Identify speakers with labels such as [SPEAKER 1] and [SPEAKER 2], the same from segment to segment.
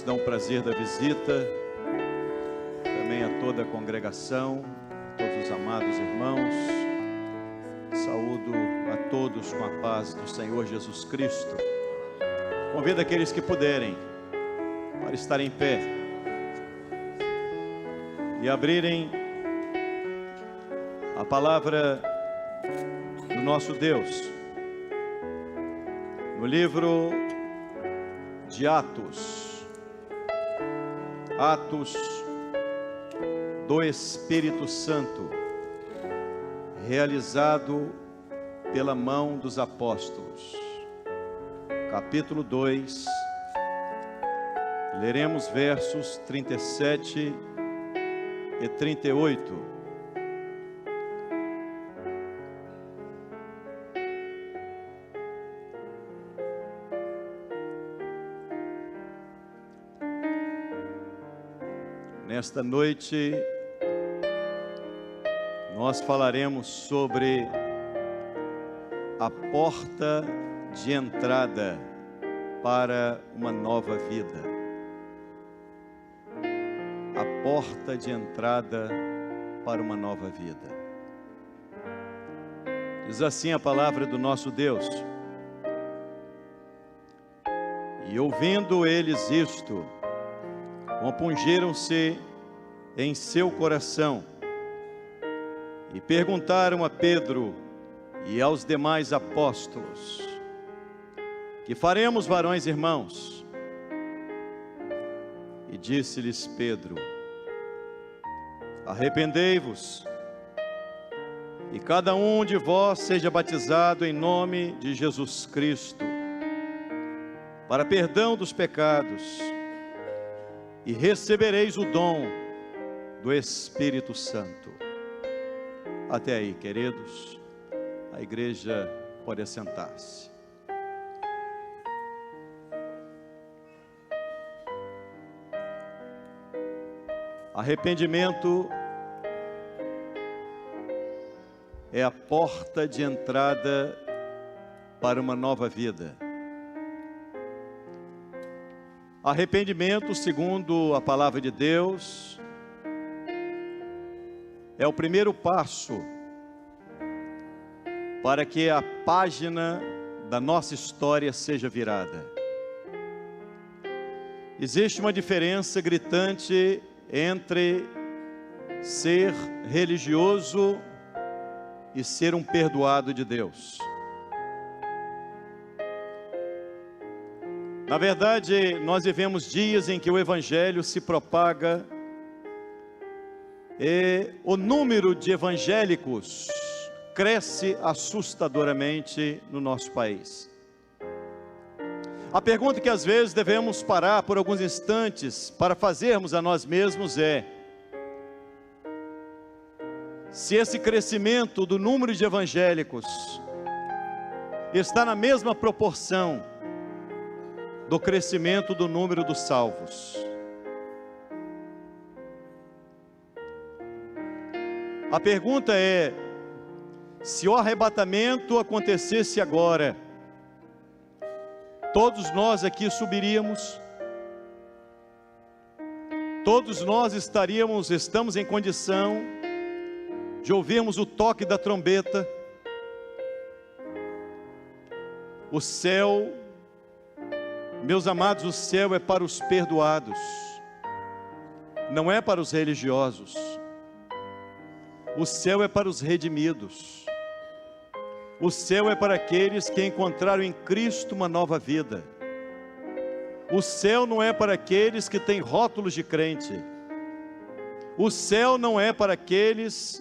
[SPEAKER 1] dão o prazer da visita, também a toda a congregação, todos os amados irmãos. Saúdo a todos com a paz do Senhor Jesus Cristo. Convido aqueles que puderem para estar em pé e abrirem a palavra do nosso Deus no livro de Atos do Espírito Santo, realizado pela mão dos apóstolos. Capítulo 2, leremos versos 37 e 38. Nesta noite, nós falaremos sobre a porta de entrada para uma nova vida. A porta de entrada para uma nova vida. Diz assim a palavra do nosso Deus: e ouvindo eles isto, compungiram-se em seu coração e perguntaram a Pedro e aos demais apóstolos: que faremos, varões irmãos? E disse-lhes Pedro: arrependei-vos e cada um de vós seja batizado em nome de Jesus Cristo para perdão dos pecados, e recebereis o dom do Espírito Santo. Até aí, queridos. A igreja pode assentar-se. Arrependimento é a porta de entrada para uma nova vida. Arrependimento, segundo a palavra de Deus, é o primeiro passo para que a página da nossa história seja virada. Existe uma diferença gritante entre ser religioso e ser um perdoado de Deus. Na verdade, nós vivemos dias em que o Evangelho se propaga e o número de evangélicos cresce assustadoramente no nosso país. A pergunta que às vezes devemos parar por alguns instantes para fazermos a nós mesmos é: se esse crescimento do número de evangélicos está na mesma proporção do crescimento do número dos salvos. A pergunta é: se o arrebatamento acontecesse agora, todos nós aqui subiríamos? Todos nós estamos em condição de ouvirmos o toque da trombeta? O céu, meus amados, o céu é para os perdoados, não é para os religiosos. O céu é para os redimidos. O céu é para aqueles que encontraram em Cristo uma nova vida. O céu não é para aqueles que têm rótulos de crente. O céu não é para aqueles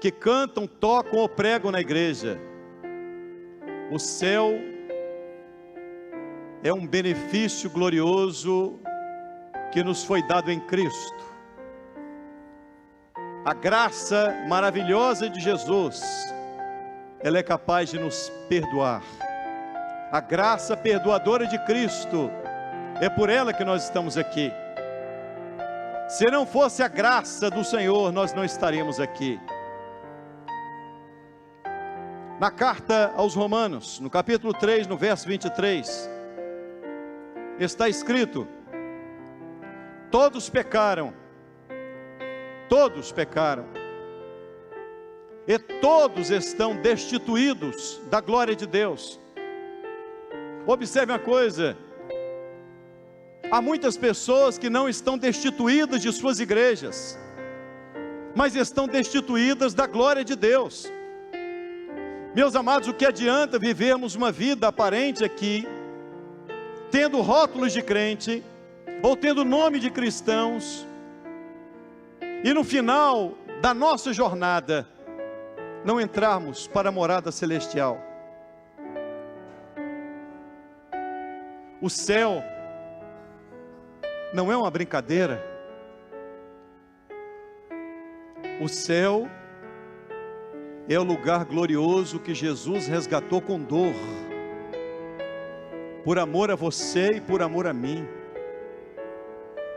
[SPEAKER 1] que cantam, tocam ou pregam na igreja. O céu é um benefício glorioso que nos foi dado em Cristo. A graça maravilhosa de Jesus, ela é capaz de nos perdoar. A graça perdoadora de Cristo, é por ela que nós estamos aqui. Se não fosse a graça do Senhor, nós não estaríamos aqui. Na carta aos Romanos, no capítulo 3, no verso 23, está escrito: Todos pecaram, e todos estão destituídos da glória de Deus. Observe uma coisa: há muitas pessoas que não estão destituídas de suas igrejas, mas estão destituídas da glória de Deus. Meus amados, o que adianta vivermos uma vida aparente aqui, tendo rótulos de crente, ou tendo nome de cristãos, e no final da nossa jornada, não entrarmos para a morada celestial? O céu não é uma brincadeira. O céu é o lugar glorioso que Jesus resgatou com dor, por amor a você e por amor a mim.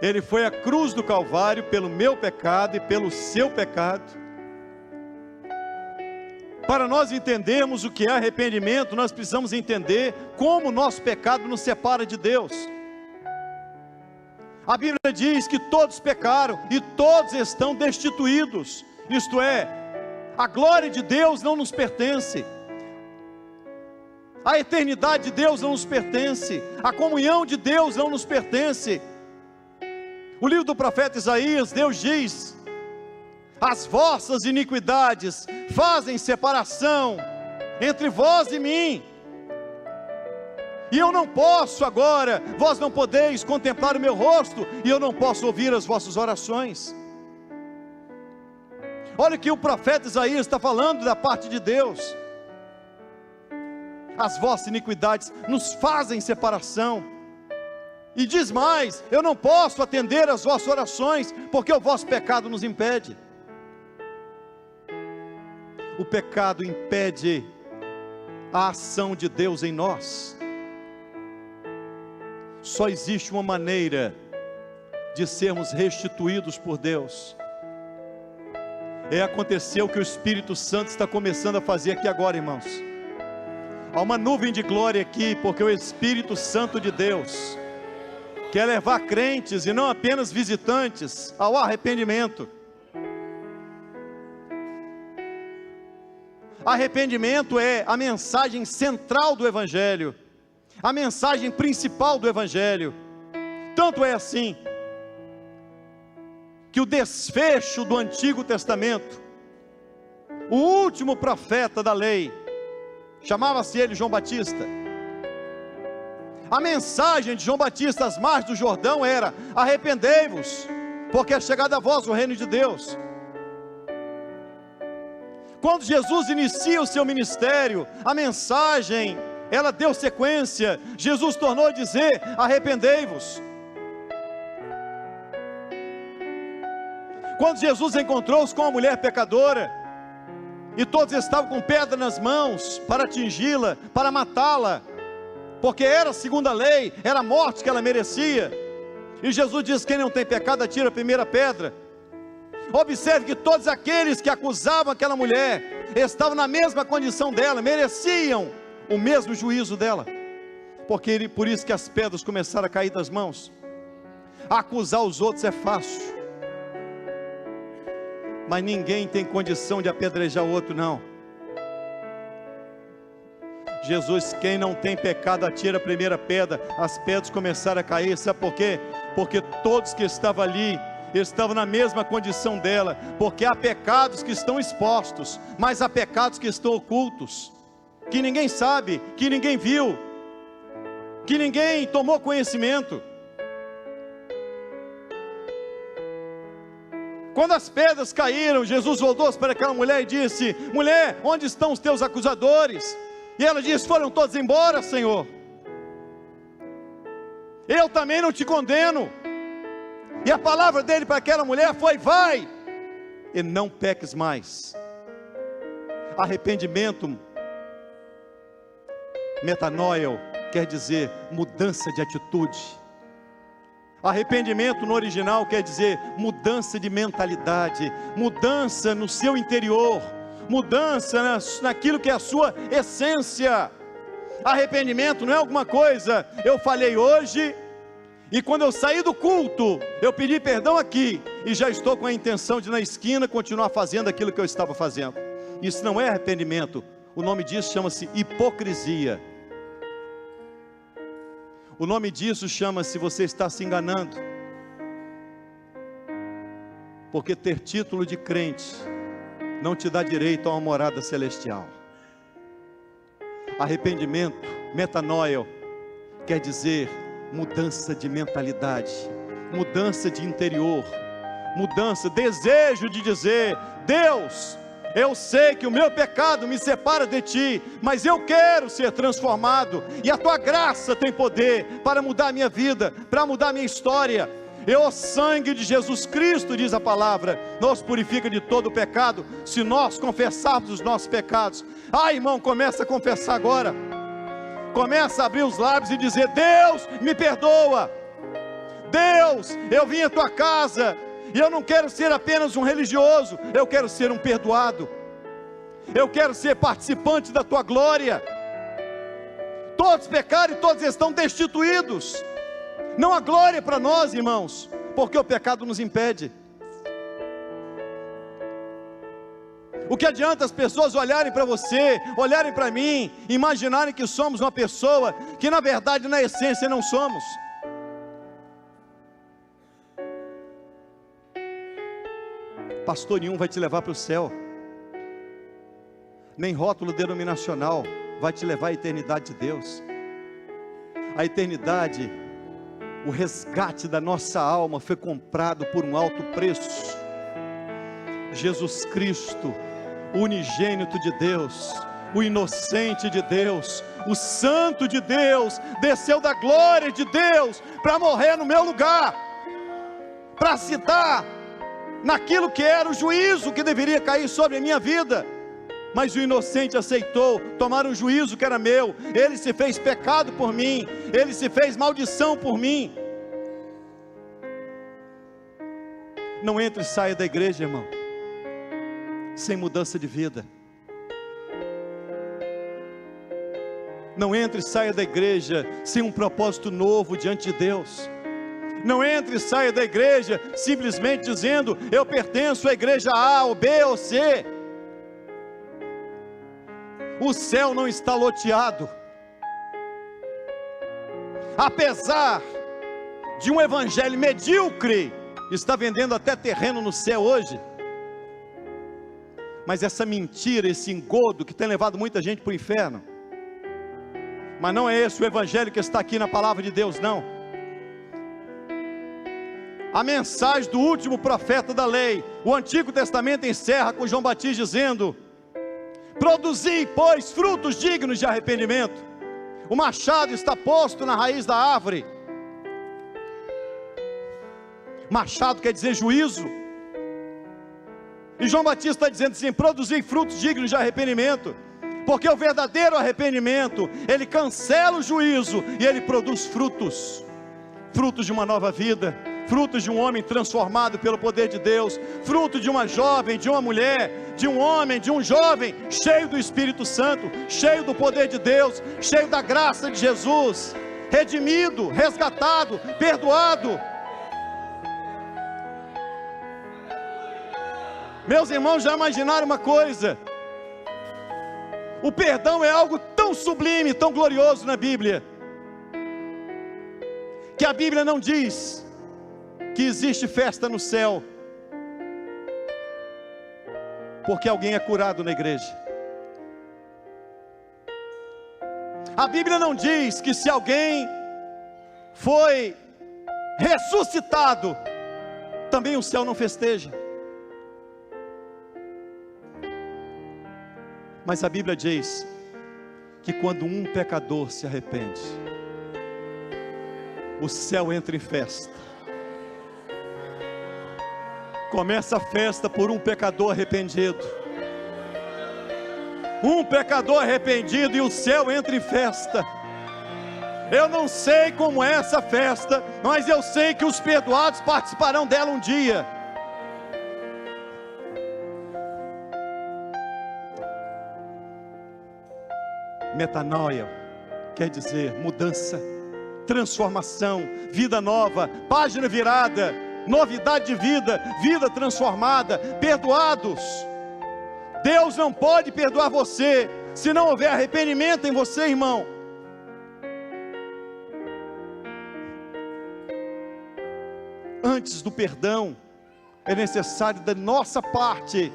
[SPEAKER 1] Ele foi à cruz do Calvário pelo meu pecado e pelo seu pecado. Para nós entendermos o que é arrependimento, nós precisamos entender como o nosso pecado nos separa de Deus. A Bíblia diz que todos pecaram e todos estão destituídos, isto é, a glória de Deus não nos pertence, a eternidade de Deus não nos pertence, a comunhão de Deus não nos pertence. O livro do profeta Isaías, Deus diz: as vossas iniquidades fazem separação entre vós e mim, e eu não posso agora, vós não podeis contemplar o meu rosto, e eu não posso ouvir as vossas orações. Olha o que o profeta Isaías está falando da parte de Deus: as vossas iniquidades nos fazem separação, e diz mais: eu não posso atender as vossas orações, porque o vosso pecado nos impede. O pecado impede a ação de Deus em nós. Só existe uma maneira de sermos restituídos por Deus. Acontecer o que o Espírito Santo está começando a fazer aqui agora, irmãos. Há uma nuvem de glória aqui, porque o Espírito Santo de Deus quer levar crentes, e não apenas visitantes, ao arrependimento. Arrependimento é a mensagem central do Evangelho, a mensagem principal do Evangelho. Tanto é assim, que o desfecho do Antigo Testamento, o último profeta da lei, chamava-se ele João Batista. A mensagem de João Batista às margens do Jordão era: arrependei-vos, porque é chegado a vós o reino de Deus. Quando Jesus inicia o seu ministério, a mensagem, ela deu sequência. Jesus tornou a dizer: arrependei-vos. Quando Jesus encontrou-se com a mulher pecadora, e todos estavam com pedra nas mãos para atingi-la, para matá-la, porque era segundo a lei, era a morte que ela merecia, e Jesus diz: quem não tem pecado atira a primeira pedra. Observe que todos aqueles que acusavam aquela mulher estavam na mesma condição dela, mereciam o mesmo juízo dela, porque por isso que as pedras começaram a cair das mãos. Acusar os outros é fácil, mas ninguém tem condição de apedrejar o outro, não. Jesus: quem não tem pecado atira a primeira pedra. As pedras começaram a cair, sabe por quê? Porque todos que estavam ali estavam na mesma condição dela, porque há pecados que estão expostos, mas há pecados que estão ocultos, que ninguém sabe, que ninguém viu, que ninguém tomou conhecimento. Quando as pedras caíram, Jesus voltou-se para aquela mulher e disse: mulher, onde estão os teus acusadores? E ela disse: foram todos embora, Senhor. Eu também não te condeno. E a palavra dele para aquela mulher foi: vai, e não peques mais. Arrependimento, metanoia, quer dizer mudança de atitude. Arrependimento no original quer dizer mudança de mentalidade, mudança no seu interior, mudança naquilo que é a sua essência. Arrependimento não é alguma coisa: eu falhei hoje, E quando eu saí do culto, eu pedi perdão aqui, e já estou com a intenção de na esquina continuar fazendo aquilo que eu estava fazendo. Isso não é arrependimento, o nome disso chama-se hipocrisia. O nome disso chama-se você está se enganando. Porque ter título de crente não te dá direito a uma morada celestial. Arrependimento, metanoia, quer dizer mudança de mentalidade, mudança de interior, mudança, desejo de dizer: Deus, eu sei que o meu pecado me separa de Ti, mas eu quero ser transformado, e a Tua graça tem poder para mudar a minha vida, para mudar a minha história. E o sangue de Jesus Cristo, diz a palavra, nos purifica de todo o pecado, se nós confessarmos os nossos pecados. Irmão, começa a confessar agora. Começa a abrir os lábios e dizer: Deus, me perdoa. Deus, eu vim à Tua casa, e eu não quero ser apenas um religioso, eu quero ser um perdoado. Eu quero ser participante da Tua glória. Todos pecaram e todos estão destituídos. Não há glória para nós, irmãos, porque o pecado nos impede. O que adianta as pessoas olharem para você, olharem para mim, imaginarem que somos uma pessoa que na verdade, na essência, não somos. Pastor nenhum vai te levar para o céu, nem rótulo denominacional vai te levar à eternidade de Deus. A eternidade, o resgate da nossa alma foi comprado por um alto preço. Jesus Cristo, o unigênito de Deus, o inocente de Deus, o santo de Deus, desceu da glória de Deus para morrer no meu lugar, para se dar naquilo que era o juízo que deveria cair sobre a minha vida. Mas o inocente aceitou tomar um juízo que era meu. Ele se fez pecado por mim, ele se fez maldição por mim. Não entre e saia da igreja, irmão, sem mudança de vida. Não entre e saia da igreja sem um propósito novo diante de Deus. Não entre e saia da igreja simplesmente dizendo: eu pertenço à igreja A, ou B, ou C. O céu não está loteado. Apesar de um evangelho medíocre está vendendo até terreno no céu hoje, mas essa mentira, esse engodo que tem levado muita gente para o inferno, mas não é esse o evangelho que está aqui na palavra de Deus, não. A mensagem do último profeta da lei, o Antigo Testamento encerra com João Batista dizendo: produzi, pois, frutos dignos de arrependimento. O machado está posto na raiz da árvore. Machado quer dizer juízo. E João Batista está dizendo assim: produzi frutos dignos de arrependimento. Porque o verdadeiro arrependimento, ele cancela o juízo e ele produz frutos. Frutos de uma nova vida, frutos de um homem transformado pelo poder de Deus, fruto de uma jovem, de uma mulher, de um homem, de um jovem, cheio do Espírito Santo, cheio do poder de Deus, cheio da graça de Jesus, redimido, resgatado, perdoado. Meus irmãos, já imaginaram uma coisa? O perdão é algo tão sublime, tão glorioso na Bíblia, que a Bíblia não diz que existe festa no céu porque alguém é curado na igreja. A Bíblia não diz que se alguém foi ressuscitado, também o céu não festeja. Mas a Bíblia diz que quando um pecador se arrepende, o céu entra em festa. Começa a festa por um pecador arrependido. Um pecador arrependido e o céu entra em festa. Eu não sei como é essa festa, mas eu sei que os perdoados participarão dela um dia. Metanoia quer dizer mudança, transformação, vida nova, página virada, novidade de vida, vida transformada, perdoados. Deus não pode perdoar você se não houver arrependimento em você, irmão. Antes do perdão, é necessário da nossa parte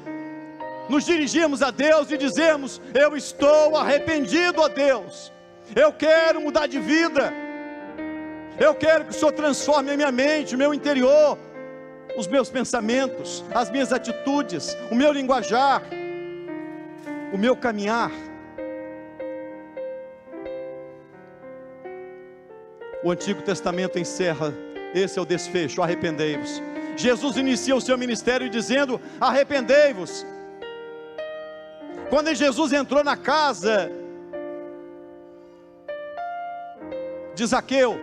[SPEAKER 1] nos dirigirmos a Deus e dizermos: eu estou arrependido, ó Deus, eu quero mudar de vida, eu quero que o Senhor transforme a minha mente, o meu interior, os meus pensamentos, as minhas atitudes, o meu linguajar, o meu caminhar. O Antigo Testamento encerra, esse é o desfecho: arrependei-vos. Jesus inicia o seu ministério dizendo: arrependei-vos. Quando Jesus entrou na casa de Zaqueu,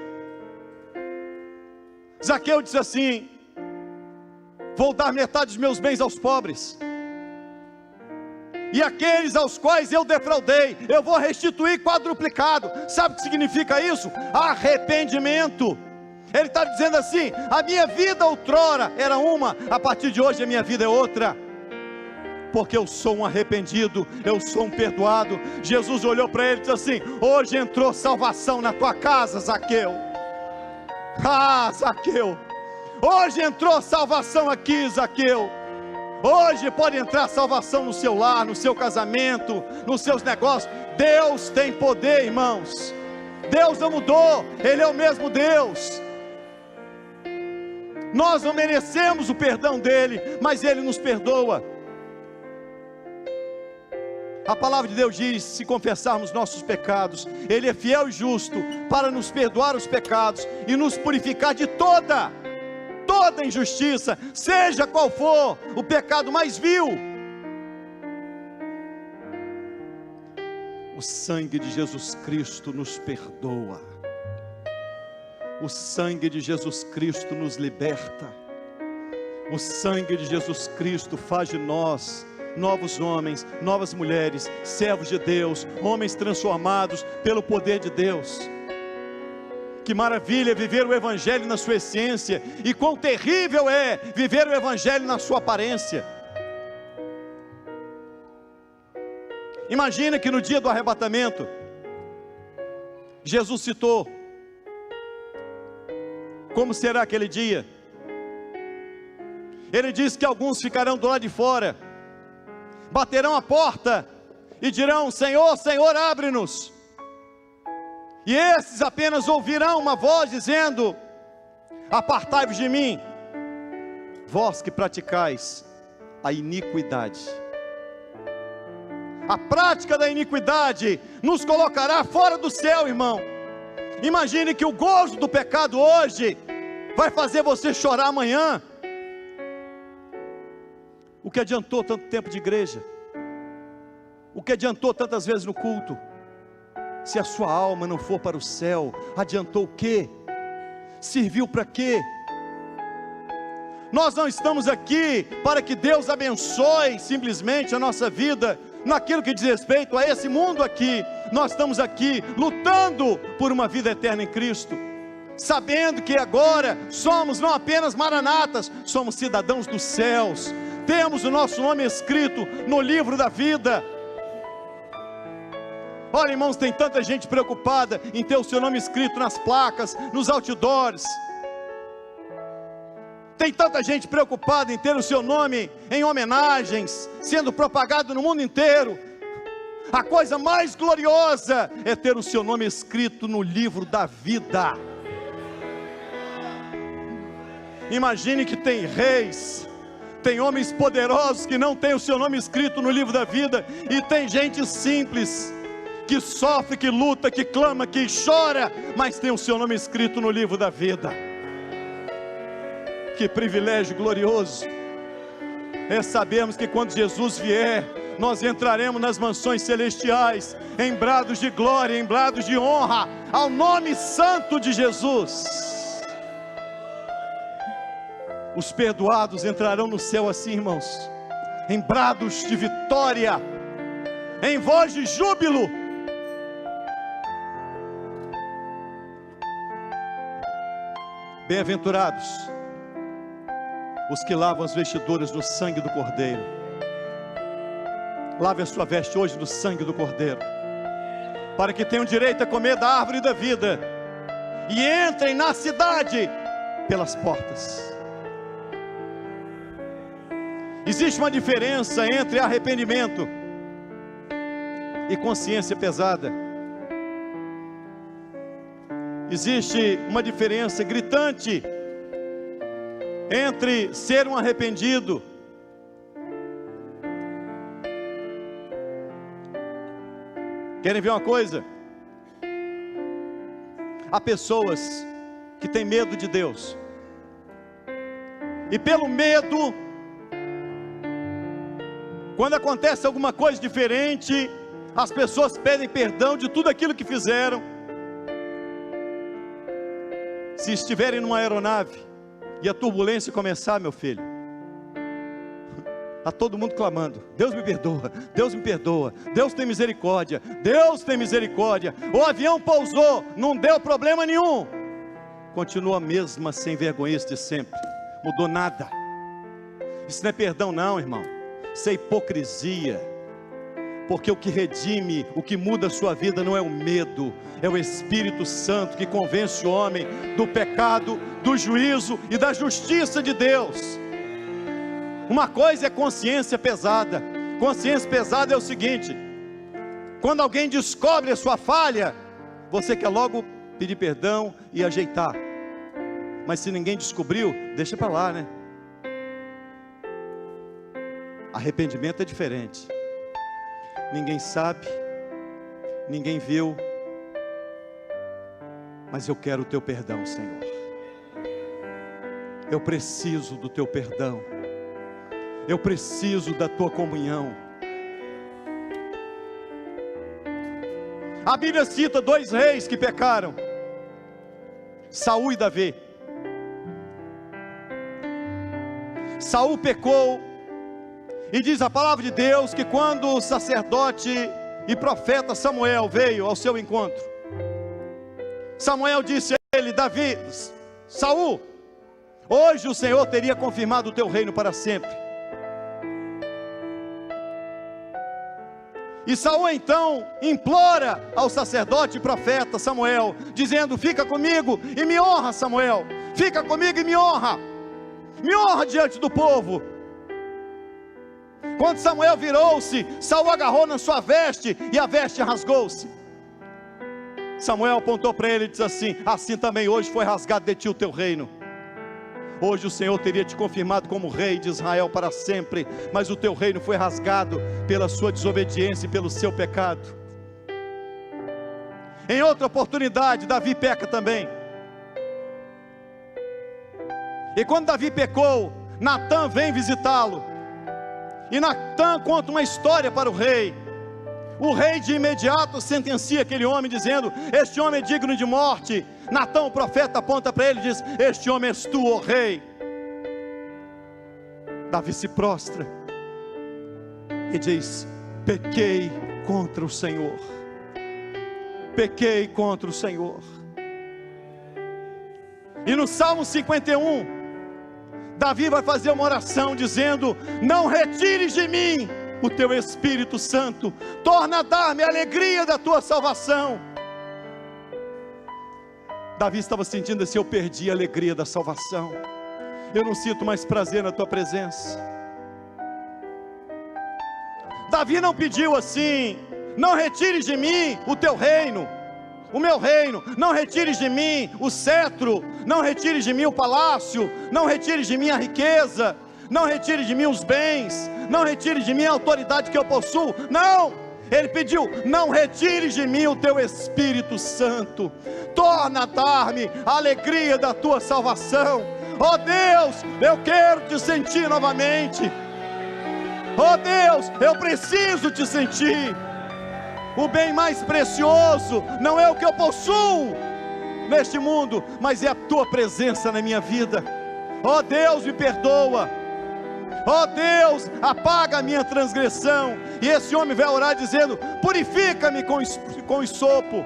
[SPEAKER 1] Zaqueu disse assim: vou dar metade dos meus bens aos pobres, e aqueles aos quais eu defraudei, eu vou restituir quadruplicado. Sabe o que significa isso? Arrependimento. Ele está dizendo assim: a minha vida outrora era uma, a partir de hoje a minha vida é outra, porque eu sou um arrependido, eu sou um perdoado. Jesus olhou para ele e disse assim: hoje entrou salvação na tua casa, Zaqueu. Ah, Zaqueu, hoje entrou salvação aqui, Zaqueu. Hoje pode entrar salvação no seu lar, no seu casamento, nos seus negócios. Deus tem poder, irmãos. Deus não mudou, Ele é o mesmo Deus. Nós não merecemos o perdão dEle, mas Ele nos perdoa. A palavra de Deus diz: se confessarmos nossos pecados, Ele é fiel e justo para nos perdoar os pecados e nos purificar de toda injustiça, seja qual for o pecado mais vil. O sangue de Jesus Cristo nos perdoa, o sangue de Jesus Cristo nos liberta, o sangue de Jesus Cristo faz de nós novos homens, novas mulheres, servos de Deus, homens transformados pelo poder de Deus. Que maravilha viver o Evangelho na sua essência, e quão terrível é viver o Evangelho na sua aparência. Imagina que no dia do arrebatamento, Jesus citou como será aquele dia. Ele disse que alguns ficarão do lado de fora, baterão a porta e dirão: Senhor, Senhor, abre-nos. E esses apenas ouvirão uma voz dizendo: apartai-vos de mim, vós que praticais a iniquidade. A prática da iniquidade nos colocará fora do céu, irmão. Imagine que o gozo do pecado hoje vai fazer você chorar amanhã. O que adiantou tanto tempo de igreja? O que adiantou tantas vezes no culto? Se a sua alma não for para o céu, adiantou o quê? Serviu para quê? Nós não estamos aqui para que Deus abençoe simplesmente a nossa vida naquilo que diz respeito a esse mundo aqui. Nós estamos aqui lutando por uma vida eterna em Cristo, sabendo que agora somos não apenas maranatas, somos cidadãos dos céus. Temos o nosso nome escrito no livro da vida. Olha, irmãos, tem tanta gente preocupada em ter o seu nome escrito nas placas, nos outdoors. Tem tanta gente preocupada em ter o seu nome em homenagens, sendo propagado no mundo inteiro. A coisa mais gloriosa é ter o seu nome escrito no livro da vida. Imagine que tem reis, tem homens poderosos que não têm o seu nome escrito no livro da vida, e tem gente simples, que sofre, que luta, que clama, que chora, mas tem o seu nome escrito no livro da vida. Que privilégio glorioso é sabermos que quando Jesus vier, nós entraremos nas mansões celestiais, em brados de glória, em brados de honra, ao nome santo de Jesus. Os perdoados entrarão no céu assim, irmãos, em brados de vitória, em voz de júbilo. Bem-aventurados os que lavam as vestiduras no sangue do Cordeiro. Lave a sua veste hoje no sangue do Cordeiro, para que tenham direito a comer da árvore da vida e entrem na cidade pelas portas. Existe uma diferença entre arrependimento e consciência pesada. Existe uma diferença gritante entre ser um arrependido Querem ver uma coisa? Há pessoas que têm medo de Deus, e pelo medo, quando acontece alguma coisa diferente, as pessoas pedem perdão de tudo aquilo que fizeram. Se estiverem numa aeronave e a turbulência começar, meu filho, está todo mundo clamando: Deus me perdoa, Deus me perdoa, Deus tem misericórdia, Deus tem misericórdia. O avião pousou, não deu problema nenhum, continua a mesma sem vergonhice de sempre, mudou nada. Isso não é perdão não, irmão, isso é hipocrisia. Porque o que redime, o que muda a sua vida não é o medo, é o Espírito Santo que convence o homem do pecado, do juízo e da justiça de Deus. Uma coisa é consciência pesada. Consciência pesada é o seguinte: quando alguém descobre a sua falha, você quer logo pedir perdão e ajeitar. Mas se ninguém descobriu, deixa para lá, né? Arrependimento é diferente. Ninguém sabe, ninguém viu, mas eu quero o teu perdão, Senhor. Eu preciso do teu perdão. Eu preciso da tua comunhão. A Bíblia cita dois reis que pecaram: Saul e Davi. Saul pecou, e diz a palavra de Deus que quando o sacerdote e profeta Samuel veio ao seu encontro, Samuel disse a ele: Davi, Saul, hoje o Senhor teria confirmado o teu reino para sempre. E Saul então implora ao sacerdote e profeta Samuel, dizendo: fica comigo e me honra, Samuel, fica comigo e me honra diante do povo. Quando Samuel virou-se, Saul agarrou na sua veste e a veste rasgou-se. Samuel apontou para ele e disse assim: assim também hoje foi rasgado de ti o teu reino. Hoje o Senhor teria te confirmado como rei de Israel para sempre, mas o teu reino foi rasgado pela sua desobediência e pelo seu pecado. Em outra oportunidade, Davi peca também. E quando Davi pecou, Natã vem visitá-lo. E Natã conta uma história para o rei. O rei de imediato sentencia aquele homem, dizendo: este homem é digno de morte. Natã, o profeta, aponta para ele e diz: este homem és tu, ó rei. Davi se prostra e diz: pequei contra o Senhor. Pequei contra o Senhor. E no Salmo 51, Davi vai fazer uma oração dizendo: não retires de mim o teu Espírito Santo, torna a dar-me a alegria da tua salvação. Davi estava sentindo assim: eu perdi a alegria da salvação, eu não sinto mais prazer na tua presença. Davi não pediu assim: não retires de mim o teu reino, o meu reino, não retires de mim o cetro, não retires de mim o palácio, não retires de mim a riqueza, não retires de mim os bens, não retires de mim a autoridade que eu possuo. Não, ele pediu: não retires de mim o teu Espírito Santo, torna a dar-me a alegria da tua salvação. Oh Deus, eu quero te sentir novamente. Oh Deus, eu preciso te sentir. O bem mais precioso não é o que eu possuo neste mundo, mas é a tua presença na minha vida. Oh Deus, me perdoa. Oh Deus, apaga a minha transgressão. E esse homem vai orar dizendo: purifica-me com hisopo,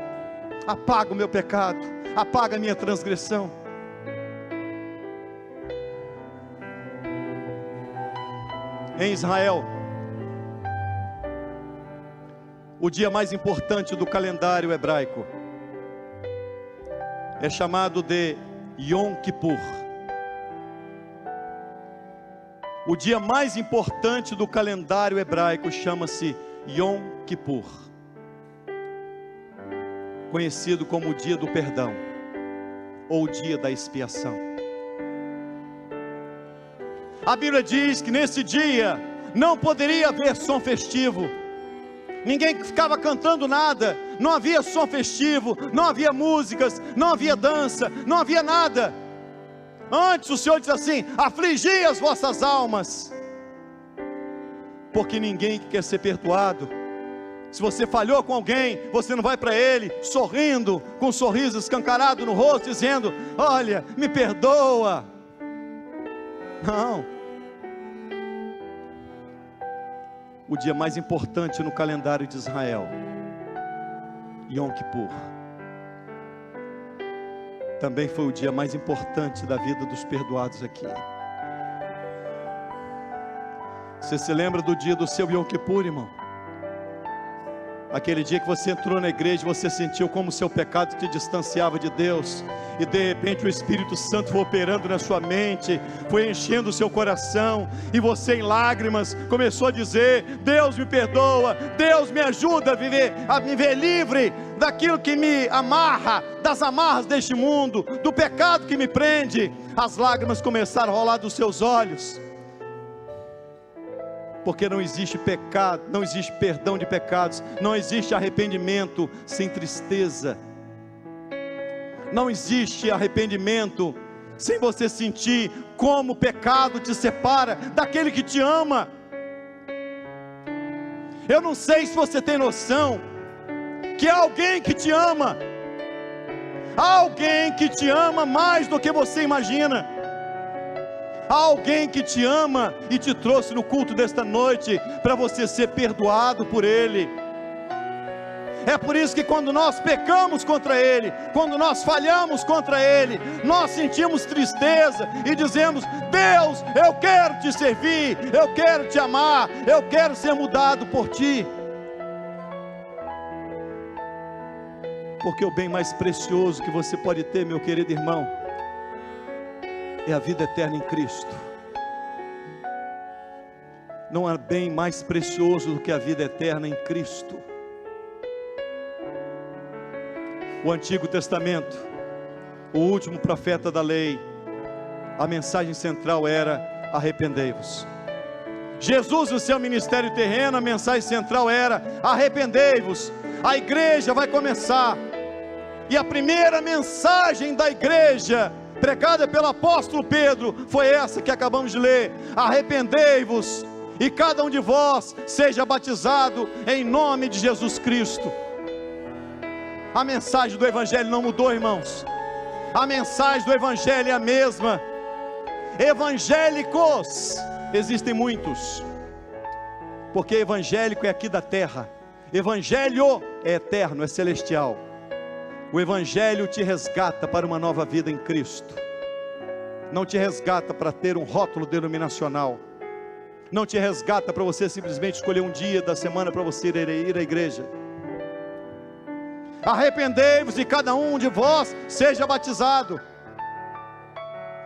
[SPEAKER 1] apaga o meu pecado, apaga a minha transgressão. em Israel, o dia mais importante do calendário hebraico é chamado de Yom Kippur. O dia mais importante do calendário hebraico chama-se Yom Kippur, conhecido como o dia do perdão, ou o dia da expiação. A Bíblia diz que nesse dia não poderia haver som festivo, ninguém ficava cantando nada, não havia som festivo, não havia músicas, não havia dança, não havia nada. Antes o Senhor diz assim: afligi as vossas almas, porque ninguém quer ser perdoado. Se você falhou com alguém, você não vai para ele sorrindo, com um sorriso escancarado no rosto, dizendo: olha, me perdoa. Não. O dia mais importante no calendário de Israel, Yom Kippur, também foi o dia mais importante da vida dos perdoados aqui. Você se lembra do dia do seu Yom Kippur, irmão? Aquele dia que você entrou na igreja, você sentiu como o seu pecado te distanciava de Deus, e de repente o Espírito Santo foi operando na sua mente, foi enchendo o seu coração, e você em lágrimas começou a dizer: Deus me perdoa, Deus me ajuda a viver livre daquilo que me amarra, das amarras deste mundo, do pecado que me prende. As lágrimas começaram a rolar dos seus olhos, porque não existe pecado, não existe perdão de pecados, não existe arrependimento sem tristeza, não existe arrependimento sem você sentir como o pecado te separa daquele que te ama. Eu não sei se você tem noção que há alguém que te ama, há alguém que te ama mais do que você imagina. Há alguém que te ama e te trouxe no culto desta noite para você ser perdoado por Ele. É por isso que quando nós pecamos contra Ele, quando nós falhamos contra Ele, nós sentimos tristeza e dizemos: Deus, eu quero te servir, eu quero te amar, eu quero ser mudado por Ti. Porque o bem mais precioso que você pode ter, meu querido irmão, é a vida eterna em Cristo. Não há bem mais precioso do que a vida eterna em Cristo. O Antigo Testamento, o último profeta da lei, a mensagem central era: arrependei-vos. Jesus, no seu ministério terreno, a mensagem central era: arrependei-vos. A igreja vai começar, e a primeira mensagem da igreja, pregada pelo apóstolo Pedro, foi essa que acabamos de ler: arrependei-vos, e cada um de vós seja batizado em nome de Jesus Cristo. A mensagem do Evangelho não mudou, irmãos. A mensagem do Evangelho é a mesma. Evangélicos existem muitos, porque evangélico é aqui da terra, evangelho é eterno, é celestial. O Evangelho te resgata para uma nova vida em Cristo, não te resgata para ter um rótulo denominacional, não te resgata para você simplesmente escolher um dia da semana para você ir à igreja. Arrependei-vos e cada um de vós seja batizado.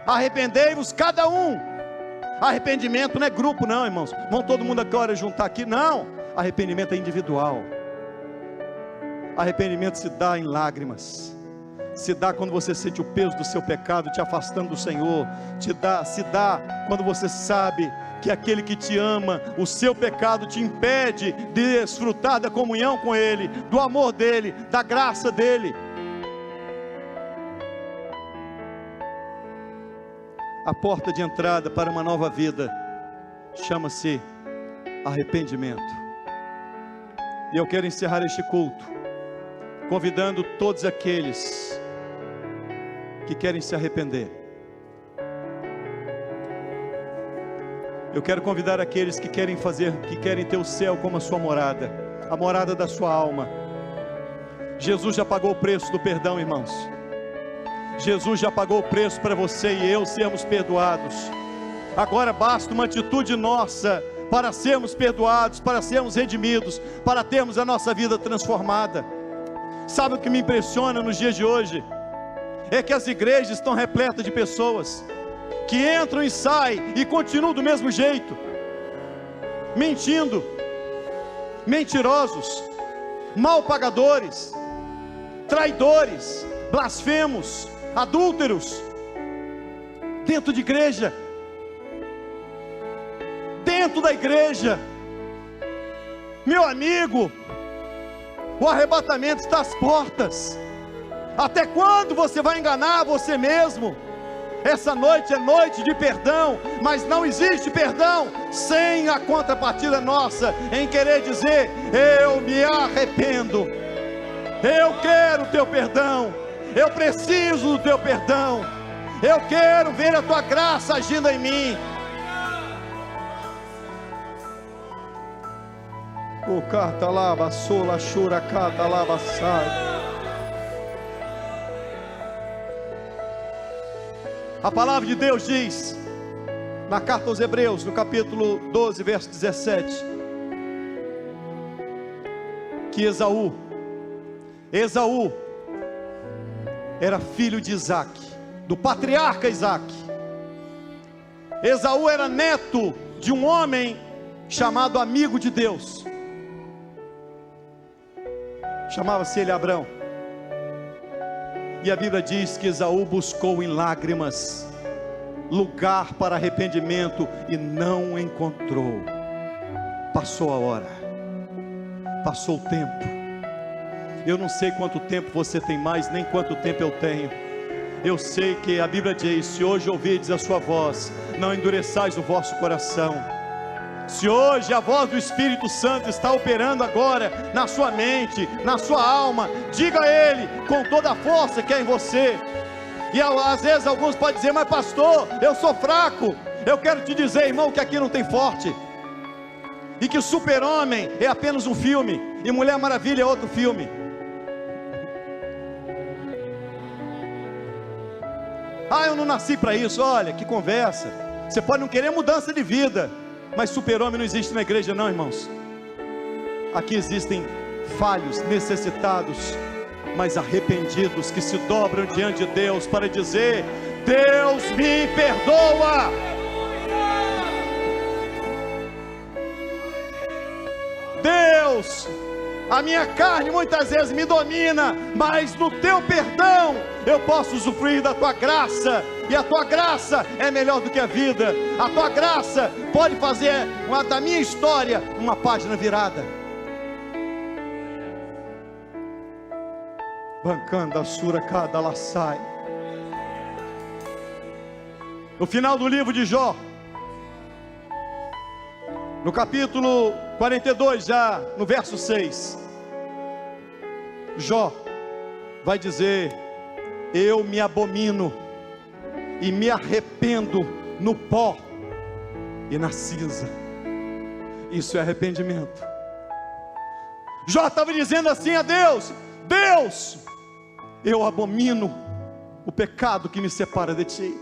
[SPEAKER 1] Arrependei-vos cada um. Arrependimento não é grupo não, irmãos, vão todo mundo agora juntar aqui, não. Arrependimento é individual. Arrependimento se dá em lágrimas, se dá quando você sente o peso do seu pecado te afastando do Senhor, se dá quando você sabe que aquele que te ama, o seu pecado te impede de desfrutar da comunhão com Ele, do amor dEle, da graça dEle. A porta de entrada para uma nova vida chama-se arrependimento. E eu quero encerrar este culto convidando todos aqueles que querem se arrepender. Eu quero convidar aqueles que querem ter o céu como a sua morada, a morada da sua alma. Jesus já pagou o preço do perdão, irmãos. Jesus já pagou o preço para você e eu sermos perdoados. Agora basta uma atitude nossa para sermos perdoados, para sermos redimidos, para termos a nossa vida transformada. Sabe o que me impressiona nos dias de hoje? É que as igrejas estão repletas de pessoas que entram e saem e continuam do mesmo jeito, mentindo, mentirosos, mal pagadores, traidores, blasfemos, adúlteros, dentro de igreja, dentro da igreja. Meu amigo, o arrebatamento está às portas. Até quando você vai enganar você mesmo? Essa noite é noite de perdão, mas não existe perdão sem a contrapartida nossa, em querer dizer: eu me arrependo, eu quero o teu perdão, eu preciso do teu perdão, eu quero ver a tua graça agindo em mim. O catalaba sola chura catalaba sai. A palavra de Deus diz, na carta aos Hebreus, no capítulo 12, verso 17, que Esaú era filho de Isaac, do patriarca Isaac. Esaú era neto de um homem chamado amigo de Deus, chamava-se ele Abrão. E a Bíblia diz que Esaú buscou em lágrimas lugar para arrependimento e não encontrou. Passou a hora, passou o tempo. Eu não sei quanto tempo você tem mais, nem quanto tempo eu tenho. Eu sei que a Bíblia diz: se hoje ouvirdes a sua voz, não endureçais o vosso coração. Se hoje a voz do Espírito Santo está operando agora na sua mente, na sua alma, diga a Ele com toda a força que é em você. E às vezes alguns podem dizer: mas pastor, eu sou fraco. Eu quero te dizer, irmão, que aqui não tem forte, e que Super-Homem é apenas um filme, e Mulher Maravilha é outro filme. Ah, eu não nasci para isso. Olha, que conversa. Você pode não querer mudança de vida, mas Super-Homem não existe na igreja não, irmãos. Aqui existem falhos, necessitados, mas arrependidos, que se dobram diante de Deus para dizer: Deus me perdoa. Deus, a minha carne muitas vezes me domina, mas no teu perdão eu posso usufruir da tua graça. E a tua graça é melhor do que a vida. A tua graça pode fazer da minha história uma página virada. Bancando a sura cada lá sai. No final do livro de Jó, no capítulo 42, já no verso 6, Jó vai dizer: eu me abomino e me arrependo no pó e na cinza. Isso é arrependimento. Jó estava dizendo assim a Deus: Deus, eu abomino o pecado que me separa de ti.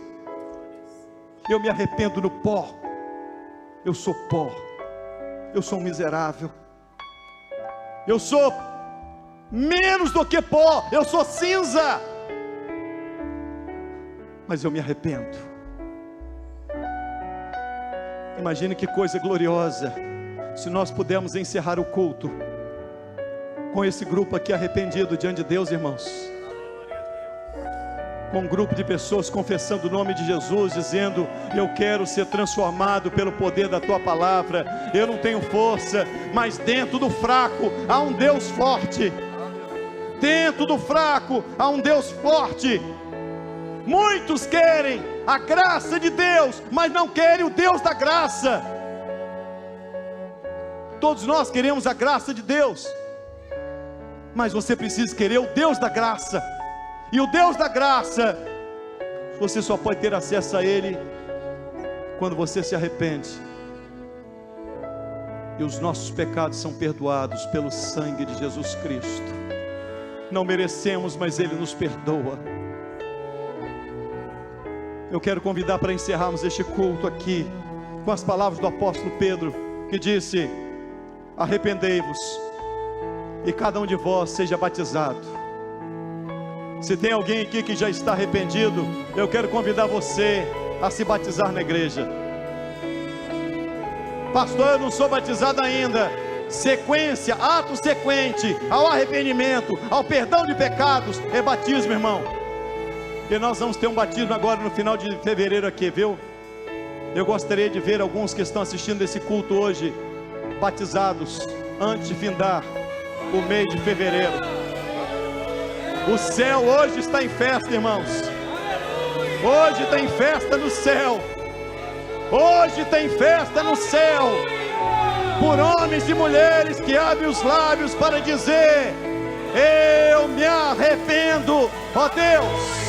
[SPEAKER 1] Eu me arrependo no pó. Eu sou pó. Eu sou um miserável. Eu sou menos do que pó. Eu sou cinza. Mas eu me arrependo. Imagine que coisa gloriosa se nós pudermos encerrar o culto com esse grupo aqui arrependido diante de Deus, irmãos. Com um grupo de pessoas confessando o nome de Jesus, dizendo: eu quero ser transformado pelo poder da tua palavra. Eu não tenho força, mas dentro do fraco há um Deus forte. Dentro do fraco há um Deus forte. Muitos querem a graça de Deus, mas não querem o Deus da graça. Todos nós queremos a graça de Deus, mas você precisa querer o Deus da graça. E o Deus da graça, você só pode ter acesso a Ele quando você se arrepende. E os nossos pecados são perdoados pelo sangue de Jesus Cristo. Não merecemos, mas Ele nos perdoa. Eu quero convidar para encerrarmos este culto aqui com as palavras do apóstolo Pedro, que disse: arrependei-vos e cada um de vós seja batizado. Se tem alguém aqui que já está arrependido, eu quero convidar você a se batizar na igreja. Pastor, eu não sou batizado ainda. Sequência, ato sequente ao arrependimento, ao perdão de pecados, é batismo, irmão. E nós vamos ter um batismo agora no final de fevereiro aqui, viu? Eu gostaria de ver alguns que estão assistindo esse culto hoje batizados antes de findar o mês de fevereiro. O céu hoje está em festa, irmãos. Hoje tem festa no céu. Hoje tem festa no céu, por homens e mulheres que abrem os lábios para dizer: eu me arrependo, ó Deus.